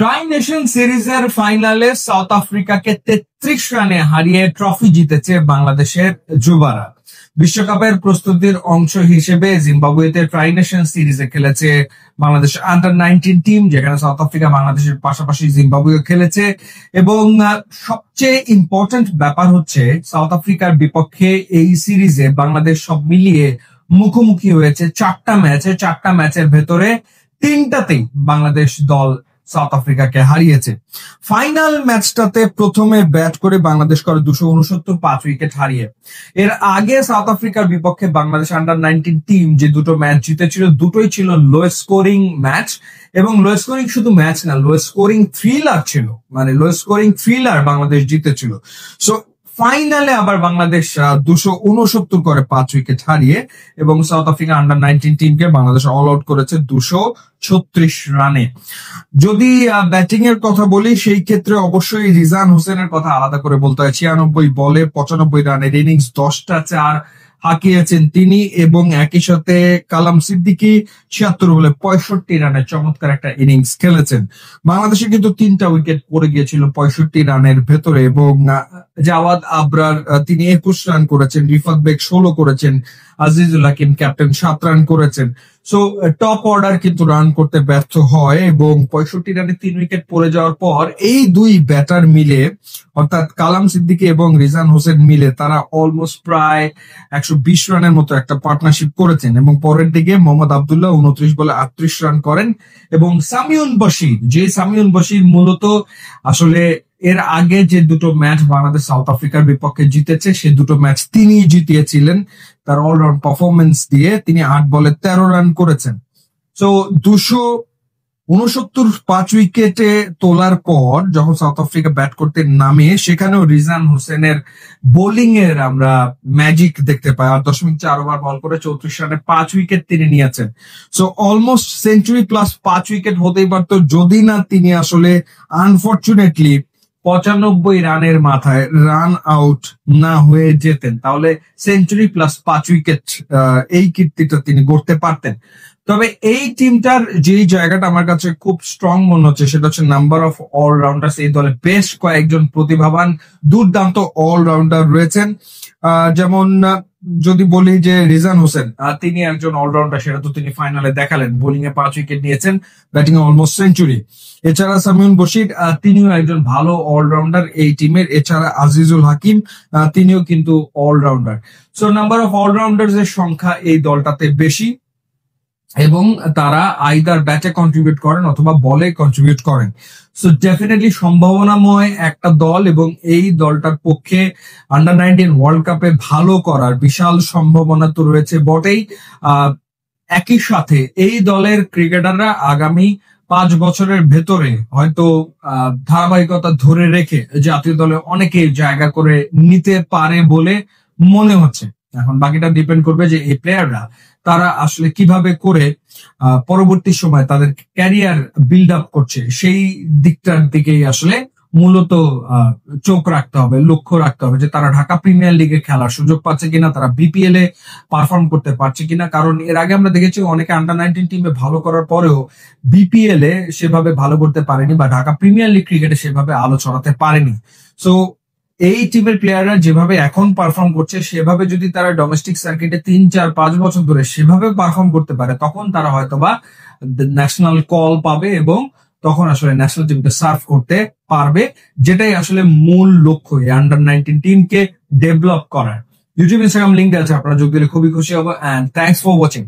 Try nation সিরিজের ফাইনালে south আফ্রিকাকে 33 রানে হারিয়ে ট্রফি জিতেছে বাংলাদেশের যুবারা। বিশ্বকাপের প্রস্তুতির অংশ হিসেবে জিম্বাবুয়েতে ট্রাই নেশন সিরিজে খেলেছে বাংলাদেশ আন্ডার-19 টিম, যেখানে সাউথ আফ্রিকা বাংলাদেশের পাশাপাশি জিম্বাবুয়ে খেলেছে। এবং সবচেয়ে ইম্পর্টেন্ট ব্যাপার হচ্ছে সাউথ আফ্রিকার বিপক্ষে এই সিরিজে বাংলাদেশ সব মিলিয়ে মুখোমুখি হয়েছে 4টা ম্যাচে। 4টা ম্যাচের ভেতরে 3টাতেই বাংলাদেশ দল সাউথ আফ্রিকাকে হারিয়েছে। ফাইনাল ম্যাচটাতে প্রথমে ব্যাট করে বাংলাদেশ করে 269, 5 উইকেট হারিয়ে। এর আগে সাউথ আফ্রিকার বিপক্ষে বাংলাদেশ আন্ডার-19 টিম যে দুটো ম্যাচ জিতেছিল, দুটোই ছিল লো স্কোরিং ম্যাচ। এবং লো স্কোরিং শুধু ম্যাচ না, লো স্কোরিং থ্রিলার ছিল, মানে লো স্কোরিং থ্রিলার বাংলাদেশ জিতেছিল। সো ফাইনালে আবার বাংলাদেশ 269 করে 5 উইকেট হারিয়ে এবং সাউথ আফ্রিকা আন্ডার-19 টিমকে বাংলাদেশ অল আউট করেছে 236 রানে। যদি ব্যাটিং এর কথা বলি, সেই ক্ষেত্রে অবশ্যই রিজান হোসেনের কথা আলাদা করে বলতে হয়। 96 বলে 95 রানের ইনিংস, 10টা 4 হাঁকিয়েছেন তিনি। এবং একই সাথে কালাম সিদ্দিকী 76 বলে 65 রানের চমৎকার একটা ইনিংস খেলেছেন। বাংলাদেশে কিন্তু 3টা উইকেট পড়ে গিয়েছিল 65 রানের ভেতরে। এবং জাওয়াদ আবরার তিনি 21 রান করেছেন, রিফাত বেগ 16 করেছেন, আজিজুল হাকিম ক্যাপ্টেন 7 রান করেছেন। সো টপ অর্ডার কিন্তু রান করতে ব্যর্থ হয় এবং 65 রানে 3 উইকেট পড়ে যাওয়ার পর এই দুই ব্যাটার মিলে, অর্থাৎ কালাম সিদ্দিকী এবং রিজান হোসেন মিলে, তারা অলমোস্ট প্রায় 120 রানের মতো একটা পার্টনারশিপ করেছেন। এবং পরের দিকে মোহাম্মদ আব্দুল্লাহ 29 বলে 38 রান করেন। এবং সামিউন বশির মূলত আসলে এর আগে যে দুটো ম্যাচ বাংলাদেশ সাউথ আফ্রিকার বিপক্ষে জিতেছে, সে দুটো ম্যাচ তিনি জিতিয়েছিলেন তার অলরাউন্ড পারফরমেন্স দিয়ে। তিনি 8 বলে 13 রান করেছেন। সো 269 5 উইকেটে তোলার পর যখন সাউথ আফ্রিকা ব্যাট করতে নামে, সেখানেও রিজান হোসেনের বোলিং এর আমরা ম্যাজিক দেখতে পাই। 8.4 ওভার বল করে 34 রানে 5 উইকেট তিনি নিয়েছেন। So almost century plus 5 wicket হতেই পারতো যদি না তিনি আসলে আনফরচুনেটলি 95 রানের মাথায় রান আউট না হয়ে যেতেন, তাহলে সেঞ্চুরি প্লাস 5 উইকেট এই কীর্তিটা তিনি গড়তে পারতেন। তবে এই টিমটার যে জায়গাটা আমার কাছে খুব স্ট্রং মনে হচ্ছে, সেটা হচ্ছে নাম্বার অফ অলরাউন্ডার। এই দলে বেশ কয়েকজন প্রতিভাবান দুর্দান্ত অলরাউন্ডার রয়েছেন। যেমন যদি বলি যে রিজান হোসেন, তিনি একজন অলরাউন্ডার, সেটা তো তিনি ফাইনালে দেখালেন। বোলিং এ 5 উইকেট নিয়েছেন, ব্যাটিং এ অলমোস্ট সেঞ্চুরি। এছাড়া সামিউন বশির, তিনিও একজন ভালো অলরাউন্ডার এই টিমের। এছাড়া আজিজুল হাকিম, তিনিও কিন্তু allrounder. So number of allrounder এর সংখ্যা এই দলটাতে বেশি এবং তারা আইদার ব্যাটে কন্ট্রিবিউট করেন অথবা বলে কন্ট্রিবিউট করেন। সো ডেফিনেটলি সম্ভাবনাময় একটা দল এবং এই দলটার পক্ষে আন্ডার-19 ওয়ার্ল্ড কাপে ভালো করার বিশাল সম্ভাবনা তো রয়েছে বটেই। একই সাথে এই দলের ক্রিকেটাররা আগামী 5 বছরের ভেতরে হয়তো ধারাবাহিকতা ধরে রেখে জাতীয় দলে অনেকে জায়গা করে নিতে পারে বলে মনে হচ্ছে। এখন বাকিটা ডিপেন্ড করবে যে এই প্লেয়াররা তারা আসলে কিভাবে করে পরবর্তী সময় তাদের ক্যারিয়ার বিল্ড আপ করছে, সেই দিকটার দিকেই আসলে মূলত চোখ রাখতে হবে, লক্ষ্য রাখতে হবে যে তারা ঢাকা প্রিমিয়ার লিগে খেলার সুযোগ পাচ্ছে কিনা, তারা বিপিএল এ পারফর্ম করতে পারছে কিনা। কারণ এর আগে আমরা দেখেছি অনেকে আন্ডার-19 টিমে ভালো করার পরেও বিপিএল এ সেভাবে ভালো করতে পারেনি বা ঢাকা প্রিমিয়ার লিগ ক্রিকেটে সেভাবে আলো ছড়াতে পারেনি। সো এই টিমের প্লেয়াররা যেভাবে এখন পারফর্ম করছে, সেভাবে যদি তারা ডোমেস্টিক সার্কিটে 3, 4, 5 বছর ধরে সেভাবে পারফর্ম করতে পারে, তখন তারা হয়তোবা ন্যাশনাল কল পাবে এবং তখন আসলে ন্যাশনাল টিমকে সার্ভ করতে পারবে, যেটাই আসলে মূল লক্ষ্য এই আন্ডার-19 টিমকে ডেভেলপ করার। ইউটিউব, ইনস্টাগ্রাম লিঙ্ক আছে, আপনারা যোগ দিলে খুবই খুশি হবো। And thanks for watching.